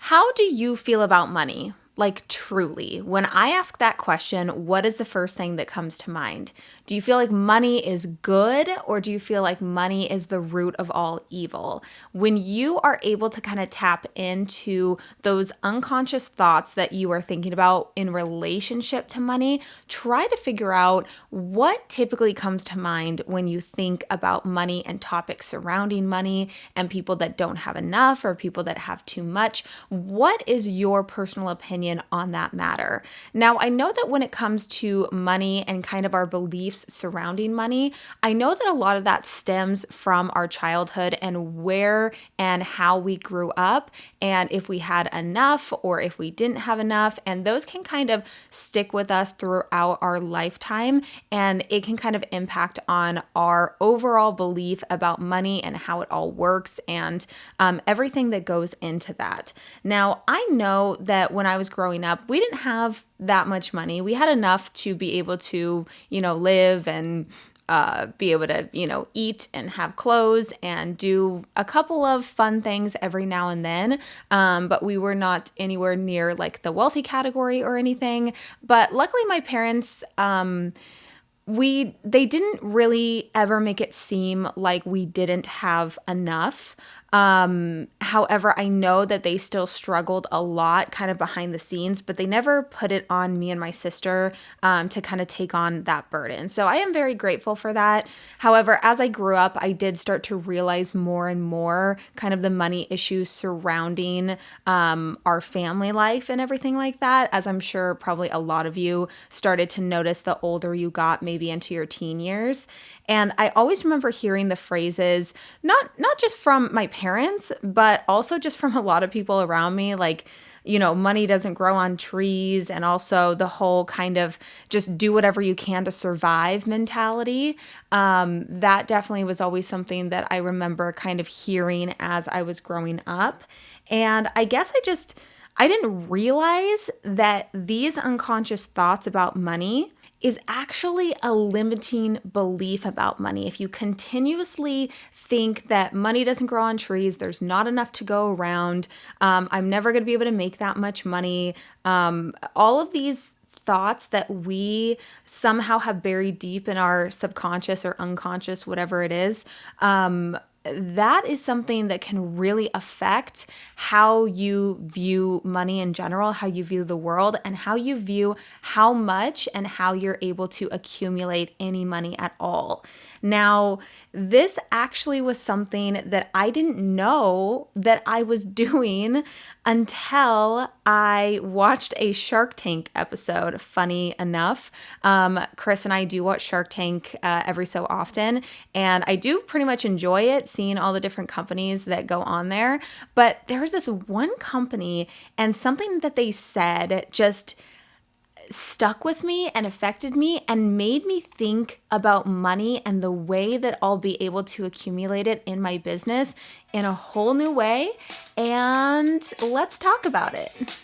How do you feel about money? Like truly, when I ask that question, what is the first thing that comes to mind? Do you feel like money is good, or do you feel like money is the root of all evil? When you are able to kind of tap into those unconscious thoughts that you are thinking about in relationship to money, try to figure out what typically comes to mind when you think about money and topics surrounding money and people that don't have enough or people that have too much. What is your personal opinion on that matter? Now, I know that when it comes to money and kind of our beliefs surrounding money, I know that a lot of that stems from our childhood and where and how we grew up, and if we had enough or if we didn't have enough, and those can kind of stick with us throughout our lifetime, and it can kind of impact on our overall belief about money and how it all works and everything that goes into that. Now, I know that when I was growing up, we didn't have that much money. We had enough to be able to, live and be able to, eat and have clothes and do a couple of fun things every now and then. But we were not anywhere near like the wealthy category or anything. But luckily my parents, they didn't really ever make it seem like we didn't have enough. However, I know that they still struggled a lot kind of behind the scenes, but they never put it on me and my sister to kind of take on that burden. So I am very grateful for that. However, as I grew up, I did start to realize more and more kind of the money issues surrounding our family life and everything like that, as I'm sure probably a lot of you started to notice the older you got, maybe into your teen years. And I always remember hearing the phrases, not just from my parents, but also just from a lot of people around me, like, money doesn't grow on trees, and also the whole kind of just do whatever you can to survive mentality. That definitely was always something that I remember kind of hearing as I was growing up. And I guess I didn't realize that these unconscious thoughts about money is actually a limiting belief about money. If you continuously think that money doesn't grow on trees, there's not enough to go around, I'm never going to be able to make that much money, all of these thoughts that we somehow have buried deep in our subconscious or unconscious, whatever it is, that is something that can really affect how you view money in general, how you view the world, and how you view how much and how you're able to accumulate any money at all. Now, this actually was something that I didn't know that I was doing until I watched a Shark Tank episode, funny enough. Chris and I do watch Shark Tank every so often, and I do pretty much enjoy it, seeing all the different companies that go on there. But there's this one company, and something that they said just stuck with me and affected me and made me think about money and the way that I'll be able to accumulate it in my business in a whole new way. And let's talk about it.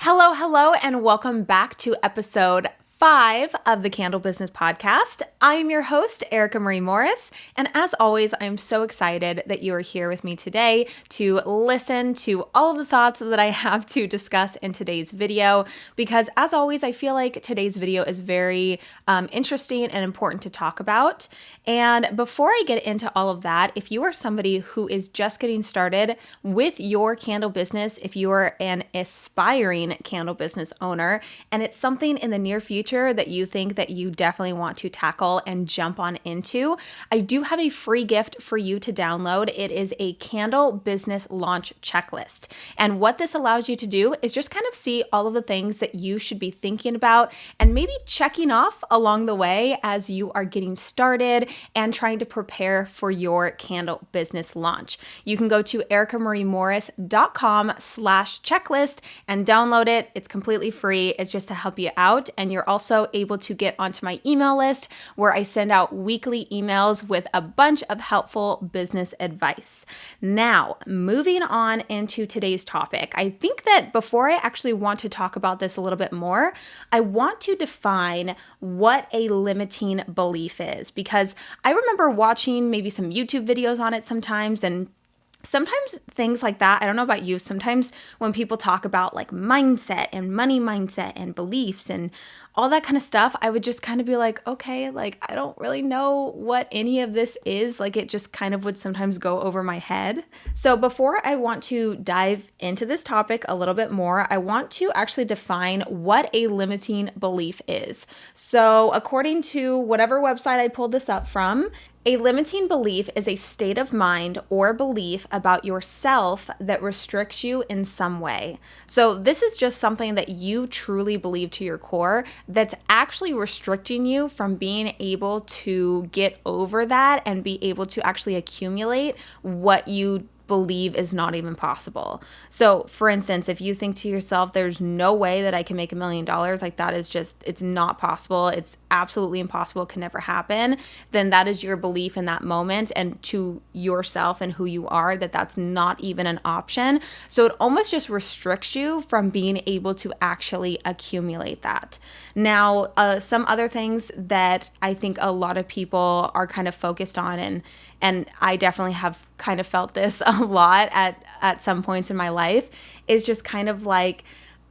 Hello, and welcome back to episode 5 of the Candle Business Podcast. I am your host, Erica Marie Morris, and as always, I'm so excited that you are here with me today to listen to all of the thoughts that I have to discuss in today's video, because as always, I feel like today's video is very interesting and important to talk about. And before I get into all of that, if you are somebody who is just getting started with your candle business, if you are an aspiring candle business owner, and it's something in the near future that you think that you definitely want to tackle and jump on into, I do have a free gift for you to download. It is a candle business launch checklist. And what this allows you to do is just kind of see all of the things that you should be thinking about and maybe checking off along the way as you are getting started and trying to prepare for your candle business launch. You can go to ericamariemorris.com/checklist and download it. It's completely free. It's just to help you out. And you're also able to get onto my email list where I send out weekly emails with a bunch of helpful business advice. Now, moving on into today's topic, I think that before I actually want to talk about this a little bit more, I want to define what a limiting belief is, because I remember watching maybe some YouTube videos on it sometimes, and sometimes things like that, I don't know about you, sometimes when people talk about like mindset and money mindset and beliefs and all that kind of stuff, I would just kind of be like, okay, like I don't really know what any of this is. Like it just kind of would sometimes go over my head. So before I want to dive into this topic a little bit more, I want to actually define what a limiting belief is. So according to whatever website I pulled this up from, a limiting belief is a state of mind or belief about yourself that restricts you in some way. So this is just something that you truly believe to your core that's actually restricting you from being able to get over that and be able to actually accumulate what you believe is not even possible. So for instance, if you think to yourself, there's no way that I can make $1 million, like that is just, it's not possible. It's absolutely impossible. It can never happen. Then that is your belief in that moment and to yourself and who you are, that that's not even an option. So it almost just restricts you from being able to actually accumulate that. Now, some other things that I think a lot of people are kind of focused on, and I definitely have kind of felt this a lot at some points in my life, is just kind of like,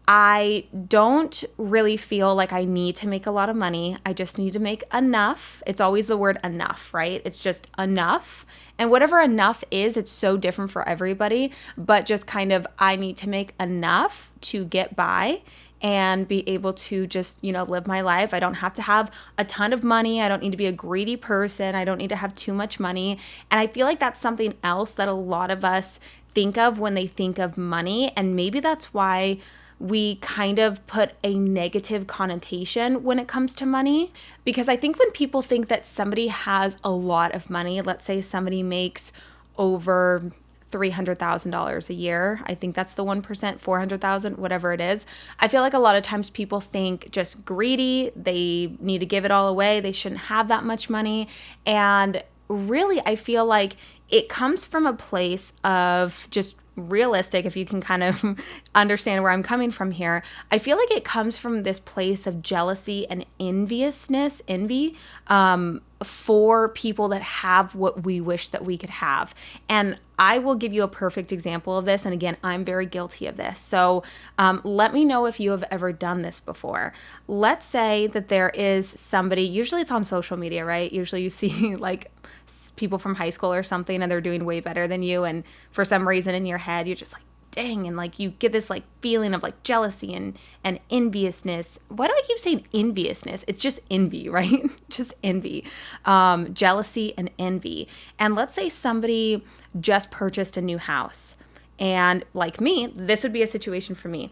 I don't really feel like I need to make a lot of money. I just need to make enough. It's always the word enough, right? It's just enough. And whatever enough is, it's so different for everybody, but just kind of, I need to make enough to get by and be able to just, live my life. I don't have to have a ton of money. I don't need to be a greedy person. I don't need to have too much money. And I feel like that's something else that a lot of us think of when they think of money. And maybe that's why we kind of put a negative connotation when it comes to money. Because I think when people think that somebody has a lot of money, let's say somebody makes over $300,000 a year. I think that's the 1%, 400,000, whatever it is. I feel like a lot of times people think just greedy, they need to give it all away, they shouldn't have that much money. And really, I feel like it comes from a place of just realistic, if you can kind of understand where I'm coming from here. I feel like it comes from this place of jealousy and envy, for people that have what we wish that we could have. And I will give you a perfect example of this. And again, I'm very guilty of this. So let me know if you have ever done this before. Let's say that there is somebody, usually it's on social media, right? Usually you see like people from high school or something and they're doing way better than you. And for some reason in your head, you're just like, dang, and like you get this like feeling of like jealousy and enviousness. Why do I keep saying enviousness? It's just envy, right? Just envy, jealousy and envy. And let's say somebody just purchased a new house, and like me, this would be a situation for me.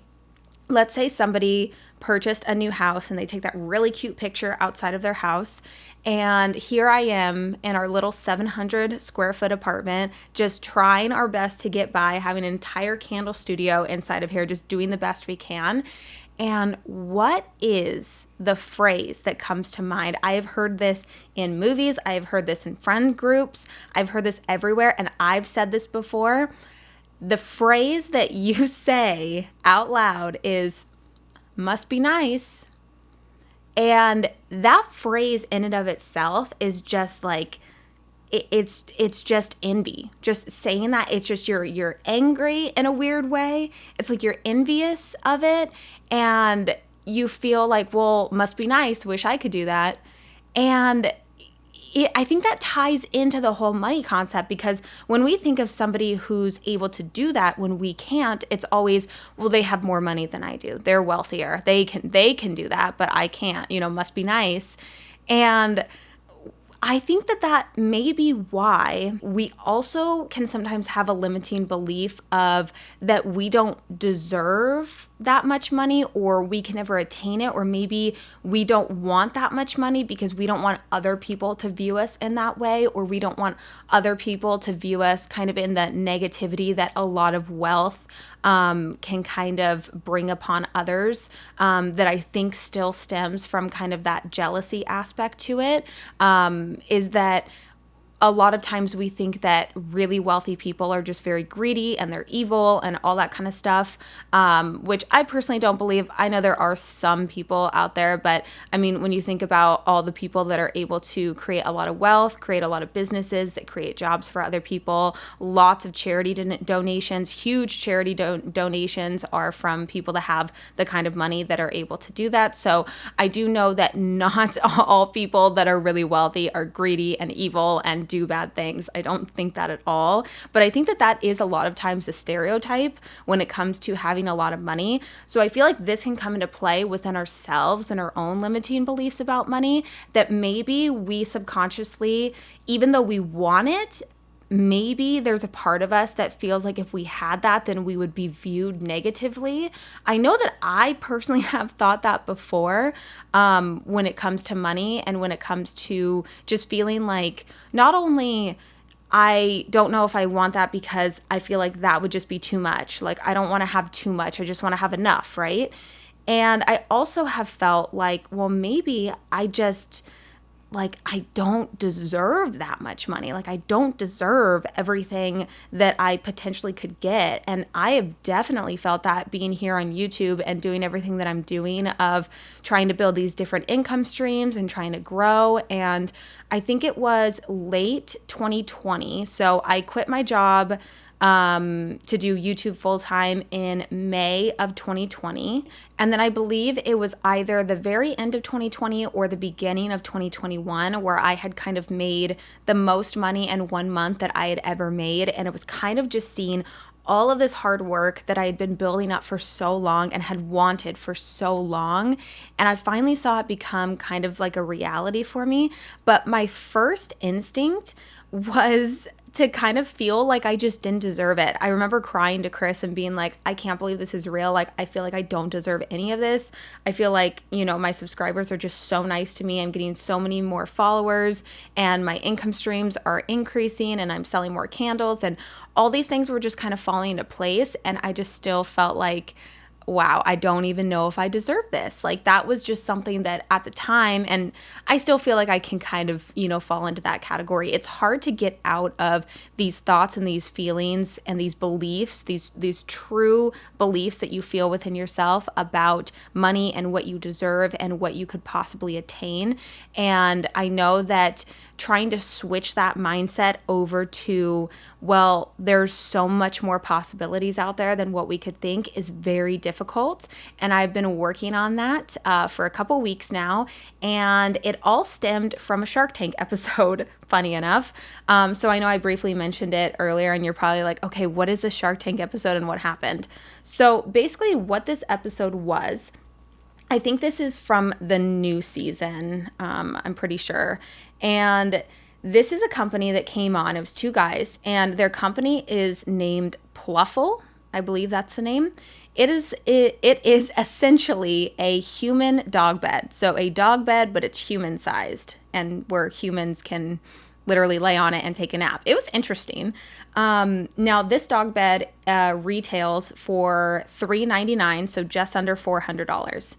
Let's say somebody purchased a new house and they take that really cute picture outside of their house. And here I am in our little 700 square foot apartment, just trying our best to get by, having an entire candle studio inside of here, just doing the best we can. And what is the phrase that comes to mind? I have heard this in movies. I've heard this in friend groups. I've heard this everywhere. And I've said this before. The phrase that you say out loud is, must be nice. And that phrase in and of itself is just like, it's just envy. Just saying that, it's just you're angry in a weird way. It's like you're envious of it, and you feel like, well, must be nice. Wish I could do that. And I think that ties into the whole money concept, because when we think of somebody who's able to do that when we can't, it's always, well, they have more money than I do. They're wealthier. They can do that, but I can't, must be nice. And I think that may be why we also can sometimes have a limiting belief of that we don't deserve that much money, or we can never attain it, or maybe we don't want that much money because we don't want other people to view us in that way, or we don't want other people to view us kind of in the negativity that a lot of wealth can kind of bring upon others, that I think still stems from kind of that jealousy aspect to it, is that a lot of times we think that really wealthy people are just very greedy and they're evil and all that kind of stuff, which I personally don't believe. I know there are some people out there, but I mean, when you think about all the people that are able to create a lot of wealth, create a lot of businesses that create jobs for other people, lots of charity donations, huge charity donations are from people that have the kind of money that are able to do that. So I do know that not all people that are really wealthy are greedy and evil and do bad things. I don't think that at all. But I think that that is a lot of times the stereotype when it comes to having a lot of money. So I feel like this can come into play within ourselves and our own limiting beliefs about money, that maybe we subconsciously, even though we want it, maybe there's a part of us that feels like if we had that, then we would be viewed negatively. I know that I personally have thought that before, when it comes to money and when it comes to just feeling like not only I don't know if I want that because I feel like that would just be too much. Like I don't want to have too much. I just want to have enough, right? And I also have felt like, well, maybe I just like I don't deserve that much money. Like I don't deserve everything that I potentially could get. And I have definitely felt that being here on YouTube and doing everything that I'm doing, of trying to build these different income streams and trying to grow. And I think it was late 2020. So I quit my job to do YouTube full time in May of 2020. And then I believe it was either the very end of 2020 or the beginning of 2021 where I had kind of made the most money in 1 month that I had ever made. And it was kind of just seeing all of this hard work that I had been building up for so long and had wanted for so long. And I finally saw it become kind of like a reality for me. But my first instinct was to kind of feel like I just didn't deserve it. I remember crying to Chris and being like, I can't believe this is real. Like, I feel like I don't deserve any of this. I feel like, you know, my subscribers are just so nice to me. I'm getting so many more followers and my income streams are increasing and I'm selling more candles and all these things were just kind of falling into place. And I just still felt like, wow, I don't even know if I deserve this. Like that was just something that at the time, and I still feel like I can kind of, you know, fall into that category. It's hard to get out of these thoughts and these feelings and these beliefs, these true beliefs that you feel within yourself about money and what you deserve and what you could possibly attain. And I know that trying to switch that mindset over to, well, there's so much more possibilities out there than what we could think is very difficult. And I've been working on that for a couple weeks now. And it all stemmed from a Shark Tank episode, funny enough. So I know I briefly mentioned it earlier and you're probably like, okay, what is a Shark Tank episode and what happened? So basically what this episode was, I think this is from the new season, I'm pretty sure. And this is a company that came on. It was two guys, and their company is named Pluffle. I believe that's the name. It is essentially a human dog bed. So a dog bed, but it's human sized, and where humans can literally lay on it and take a nap. It was interesting. Now this dog bed retails for $399, so just under $400.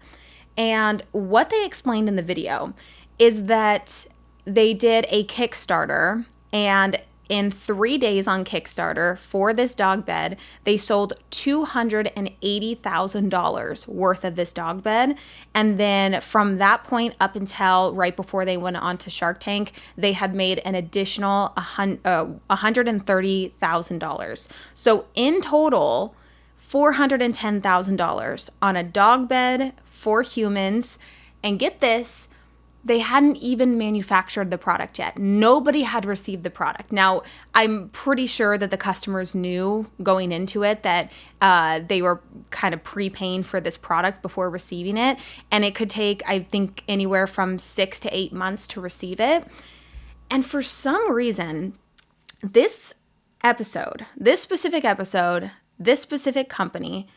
And what they explained in the video is that they did a Kickstarter, and in 3 days on Kickstarter for this dog bed, they sold $280,000 worth of this dog bed. And then from that point up until right before they went on to Shark Tank, they had made an additional $130,000. So in total, $410,000 on a dog bed for humans. And get this, they hadn't even manufactured the product yet. Nobody had received the product. Now, I'm pretty sure that the customers knew going into it that they were kind of prepaying for this product before receiving it. And it could take, I think, anywhere from 6 to 8 months to receive it. And for some reason, this specific company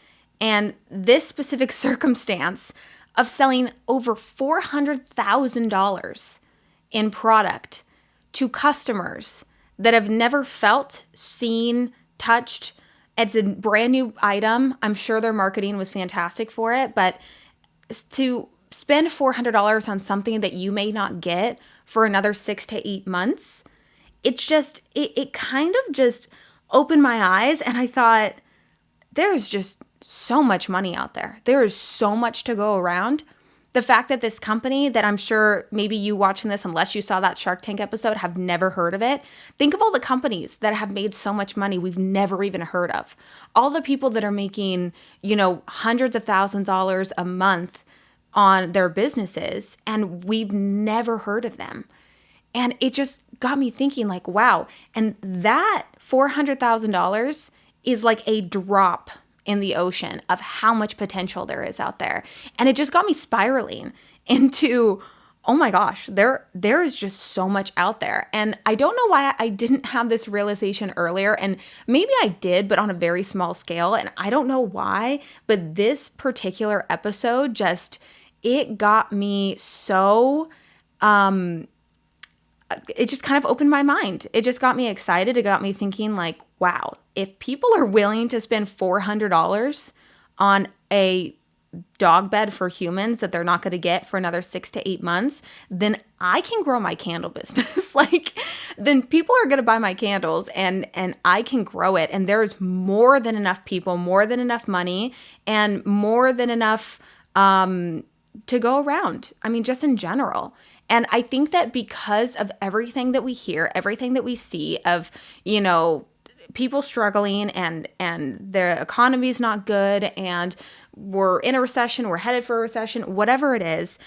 And this specific circumstance of selling over $400,000 in product to customers that have never felt, seen, touched. It's a brand new item. I'm sure their marketing was fantastic for it, but to spend $400 on something that you may not get for another 6 to 8 months, it kind of just opened my eyes, and I thought, there's just so much money out there. There is so much to go around. The fact that this company that I'm sure maybe you watching this, unless you saw that Shark Tank episode, have never heard of it. Think of all the companies that have made so much money we've never even heard of. All the people that are making, hundreds of thousands of dollars a month on their businesses, and we've never heard of them. And it just got me thinking, like, wow. And that $400,000 is like a drop in the ocean of how much potential there is out there. And it just got me spiraling into, oh my gosh, there is just so much out there. And I don't know why I didn't have this realization earlier. And maybe I did, but on a very small scale. And I don't know why, but this particular episode it got me so, it just kind of opened my mind. It just got me excited. It got me thinking, like, wow, if people are willing to spend $400 on a dog bed for humans that they're not going to get for another 6 to 8 months, then I can grow my candle business. Then people are going to buy my candles and I can grow it. And there's more than enough people, more than enough money, and more than enough to go around. I mean, just in general. And I think that because of everything that we hear, everything that we see of, people struggling and the economy is not good and we're in a recession, we're headed for a recession, whatever it is,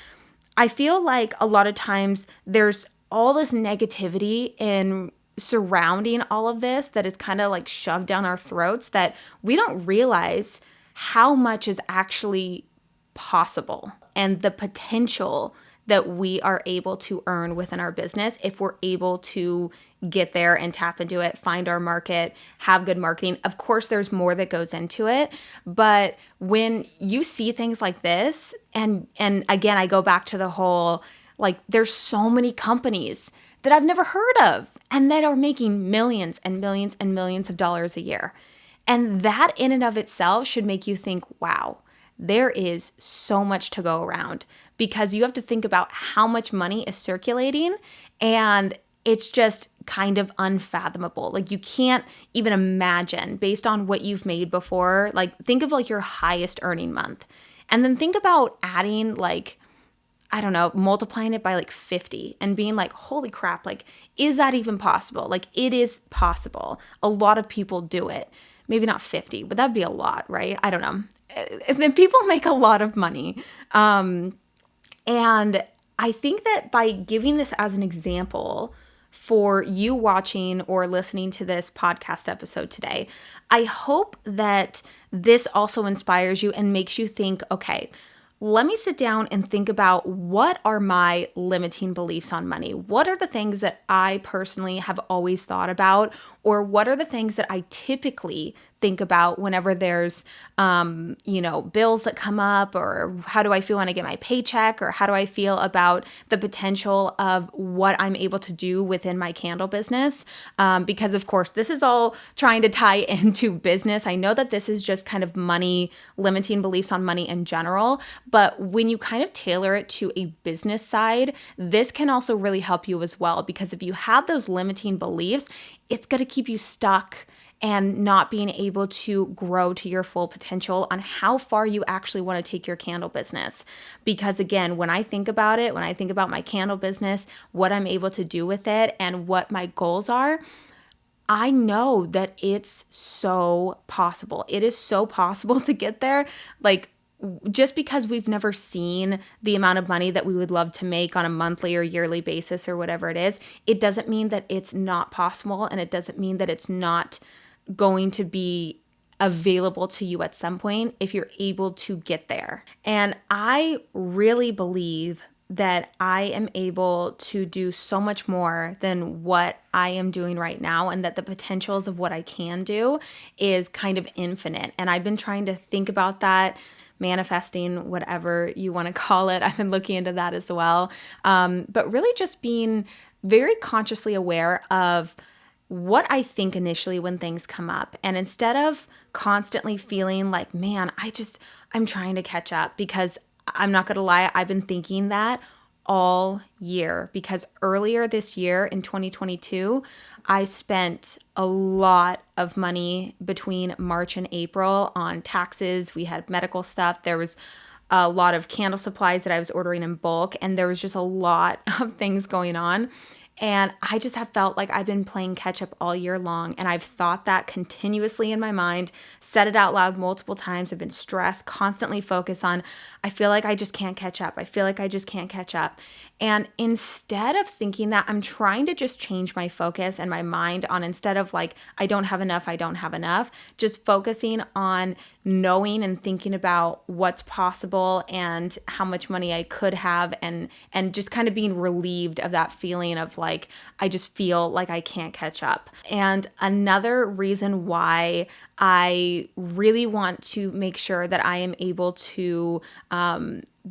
I feel like a lot of times there's all this negativity in surrounding all of this that is kind of like shoved down our throats that we don't realize how much is actually possible and the potential that we are able to earn within our business if we're able to get there and tap into it, find our market, have good marketing. Of course, there's more that goes into it, but when you see things like this, and again, I go back to the whole, like, there's so many companies that I've never heard of and that are making millions and millions and millions of dollars a year. And that in and of itself should make you think, wow, there is so much to go around, because you have to think about how much money is circulating, and it's just kind of unfathomable. Like, you can't even imagine based on what you've made before. Like, think of like your highest earning month, and then think about adding, like, I don't know, multiplying it by like 50 and being like, holy crap, like, is that even possible? Like, it is possible. A lot of people do it. Maybe not 50, but that'd be a lot, right? I don't know. And then people make a lot of money. And I think that by giving this as an example for you watching or listening to this podcast episode today, I hope that this also inspires you and makes you think, okay, let me sit down and think about, what are my limiting beliefs on money? What are the things that I personally have always thought about? Or what are the things that I typically think about whenever there's, bills that come up, or how do I feel when I get my paycheck, or how do I feel about the potential of what I'm able to do within my candle business? Because of course, this is all trying to tie into business. I know that this is just kind of money, limiting beliefs on money in general, but when you kind of tailor it to a business side, this can also really help you as well, because if you have those limiting beliefs, it's going to keep you stuck and not being able to grow to your full potential on how far you actually want to take your candle business. Because again, when I think about it, when I think about my candle business, what I'm able to do with it and what my goals are, I know that it's so possible. It is so possible to get there. Like, just because we've never seen the amount of money that we would love to make on a monthly or yearly basis or whatever it is, it doesn't mean that it's not possible, and it doesn't mean that it's not going to be available to you at some point if you're able to get there. And I really believe that I am able to do so much more than what I am doing right now, and that the potentials of what I can do is kind of infinite. And I've been trying to think about that, manifesting, whatever you want to call it. I've been looking into that as well. But really just being very consciously aware of what I think initially when things come up. And instead of constantly feeling like, man, I'm trying to catch up, because I'm not going to lie, I've been thinking that all year, because earlier this year in 2022, I spent a lot of money between March and April on taxes. We had medical stuff. There was a lot of candle supplies that I was ordering in bulk, and there was just a lot of things going on. And I just have felt like I've been playing catch up all year long. And I've thought that continuously in my mind, said it out loud multiple times. I've been stressed, constantly focused on, I feel like I just can't catch up. I feel like I just can't catch up. And instead of thinking that, I'm trying to just change my focus and my mind on, instead of like, I don't have enough, just focusing on knowing and thinking about what's possible and how much money I could have, and just kind of being relieved of that feeling of like, I just feel like I can't catch up. And another reason why I really want to make sure that I am able to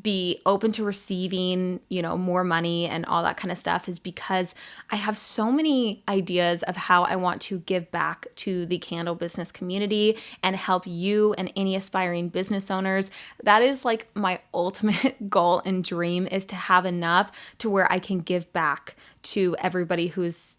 be open to receiving, more money and all that kind of stuff, is because I have so many ideas of how I want to give back to the candle business community and help you and any aspiring business owners. That is like my ultimate goal and dream, is to have enough to where I can give back to everybody who's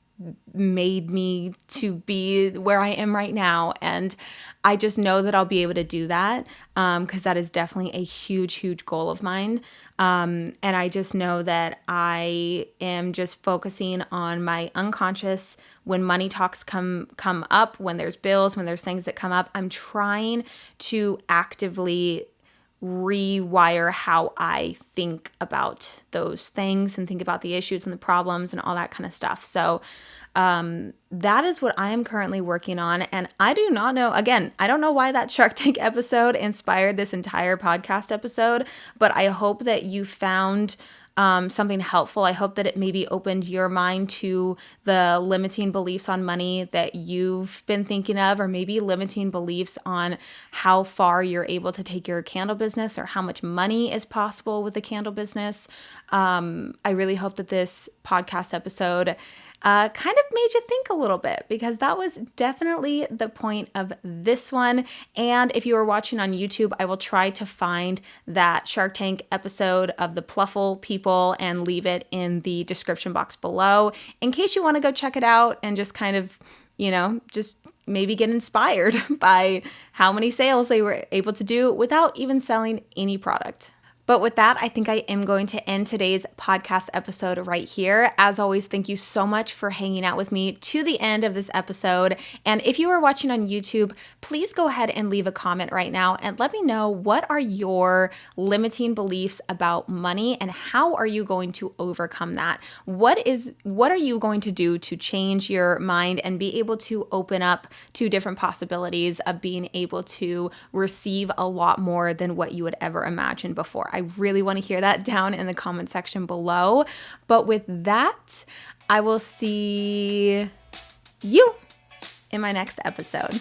made me to be where I am right now. And I just know that I'll be able to do that, because that is definitely a huge, huge goal of mine. And I just know that I am just focusing on my unconscious. When money talks come up, when there's bills, when there's things that come up, I'm trying to actively rewire how I think about those things and think about the issues and the problems and all that kind of stuff. So that is what I am currently working on. And I do not know, again, I don't know why that Shark Tank episode inspired this entire podcast episode, but I hope that you found something helpful. I hope that it maybe opened your mind to the limiting beliefs on money that you've been thinking of, or maybe limiting beliefs on how far you're able to take your candle business, or how much money is possible with a candle business. I really hope that this podcast episode kind of made you think a little bit, because that was definitely the point of this one. And if you are watching on YouTube, I will try to find that Shark Tank episode of the Pluffle people and leave it in the description box below, in case you want to go check it out and just kind of, just maybe get inspired by how many sales they were able to do without even selling any product. But with that, I think I am going to end today's podcast episode right here. As always, thank you so much for hanging out with me to the end of this episode. And if you are watching on YouTube, please go ahead and leave a comment right now and let me know, what are your limiting beliefs about money, and how are you going to overcome that? What are you going to do to change your mind and be able to open up to different possibilities of being able to receive a lot more than what you would ever imagine before? I really want to hear that down in the comment section below. But with that, I will see you in my next episode.